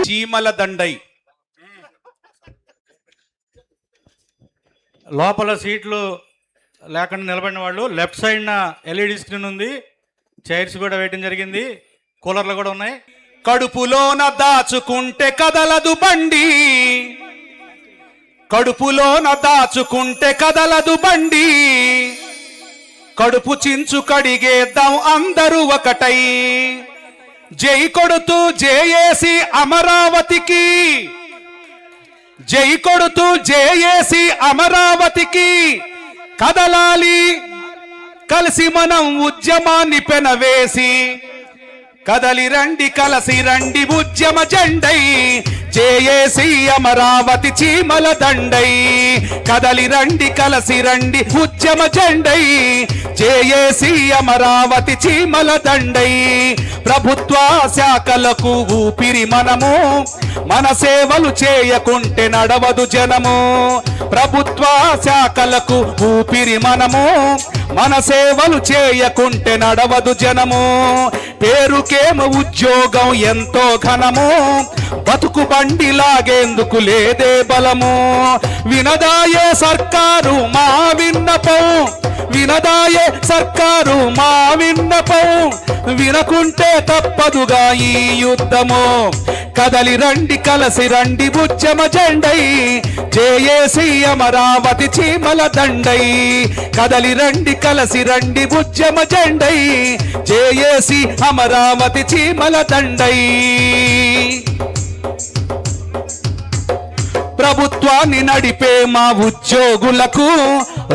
చీమల దండై లోపల సీట్లు లేకుండా నిలబడిన వాళ్ళు లెఫ్ట్ సైడ్న ఎల్ఈడి స్క్రీన్ ఉంది, చైర్స్ కూడా వేయడం జరిగింది, కూలర్లు కూడా ఉన్నాయి. కడుపులోన దాచుకుంటే కదలదు బండి, కడుపులోన దాచుకుంటే కదలదు బండి, కడుపు చించు కడిగేద్దాం అందరూ ఒకటై, జై కొడుతూ జేఏసి అమరావతికి, జై కొడుతూ జేఏసి అమరావతికి కదలాలి కలిసి మనం ఉద్యమాన్ని పెనవేసి, కదలి రండి కలసి రండి ఉద్యమ జెండై, జేఏసీ అమరావతి చీమల దండై కదలి రండి కలసి రండి ఉద్యమ జెండై జేఏసీ అమరావతి చీమల దండై ప్రభుత్వ శాఖలకు ఊపిరి మనము మన సేవలు చేయకుంటే నడవదు జనము ప్రభుత్వ శాఖలకు ఊపిరి మనము మన సేవలు చేయకుంటే నడవదు జనము పేరుకేమో ఉద్యోగం ఎంతో ఘనము బతుకు బండి లాగేందుకు లేదే బలము వినదాయే సర్కారు మా విన్నపం వినదాయే సర్కారు మా విన్నపం వినకుంటే తప్పదుగా ఈ యుద్ధము కదలి రండి కలసి రండి ఉద్యమ జెండై జేఏసీ అమరావతి చీమల దండై కదలి రండి కలసి రండి ఉద్యమ జెండై జేఏసీ అమరావతి చీమల దండై ప్రభుత్వాన్ని నడిపే మా ఉద్యోగులకు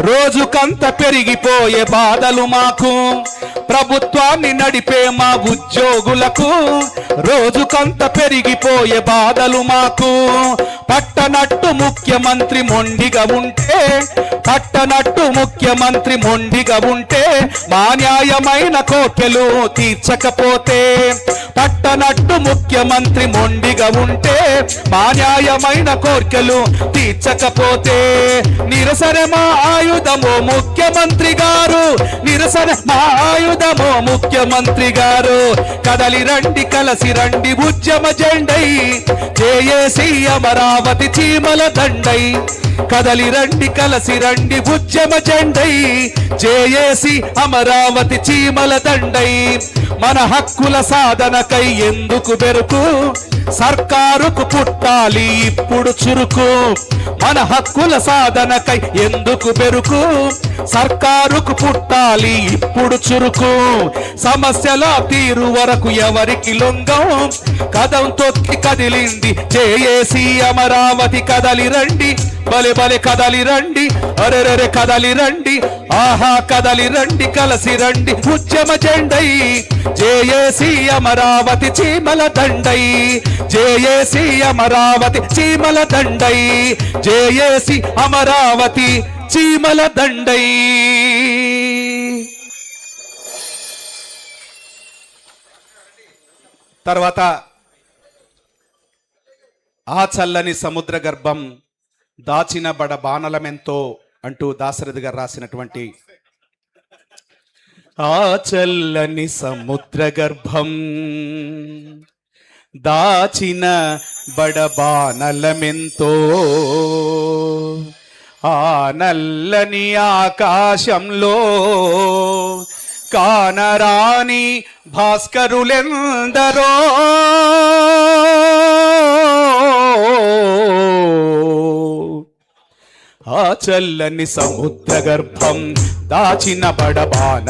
రోజుకంత పెరిగిపోయే బాధలు మాకు ప్రభుత్వాన్ని నడిపే మా ఉద్యోగులకు రోజుకంత పెరిగిపోయే బాధలు మాకు పట్టనట్టు ముఖ్యమంత్రి మొండిగా ఉంటే పట్టనట్టు ముఖ్యమంత్రి మొండిగా ఉంటే మా న్యాయమైన కోర్కెలు తీర్చకపోతే పట్టనట్టు ముఖ్యమంత్రి మొండిగా ఉంటే మా న్యాయమైన కోర్కెలు తీర్చకపోతే నిరసన మా ఆయుధము ముఖ్యమంత్రి గారు నిరసన మా ఆయుధము ముఖ్యమంత్రి గారు కదలి రండి కలసి రండి ఉద్యమ జెండై జేఏసీ అమరావతి చీమల దండై కదలి రండి కలసి రండి ఉద్యమ జెండై జేఏసీ అమరావతి చీమల దండై మన హక్కుల సాధనకై ఎందుకు బెరుకు సర్కారుకు పుట్టాలి ఇప్పుడు చురుకు మన హక్కుల సాధనకై ఎందుకు బెరుకు సర్కారుకు పుట్టాలి ఇప్పుడు చురుకు సమస్యల తీరు వరకు ఎవరికి లొంగం కదం తొక్కి కదిలింది జేఏసీ అమరావతి కదలి రండి బలే బలే కదలి రండి అరెరెరె కదలి రండి ఆహా కదలి రండి కలసి రండి ఉద్యమ జెండై జేఏసీ అమరావతి చీమల దండై జేఏసీ అమరావతి చీమల దండై జేఏసీ అమరావతి చీమల దండై తర్వాత ఆ చల్లని సముద్ర గర్భం దాచిన బడ బాణలమెంతో అంటూ దాశరథి గారు రాసినటువంటి ఆ చల్లని సముద్ర గర్భం దాచిన బడబానలమెంతో ఆ నల్లని ఆకాశంలో కానరాని భాస్కరులెందరో ఆ చల్లని సముద్ర గర్భం దాచిన బడబాన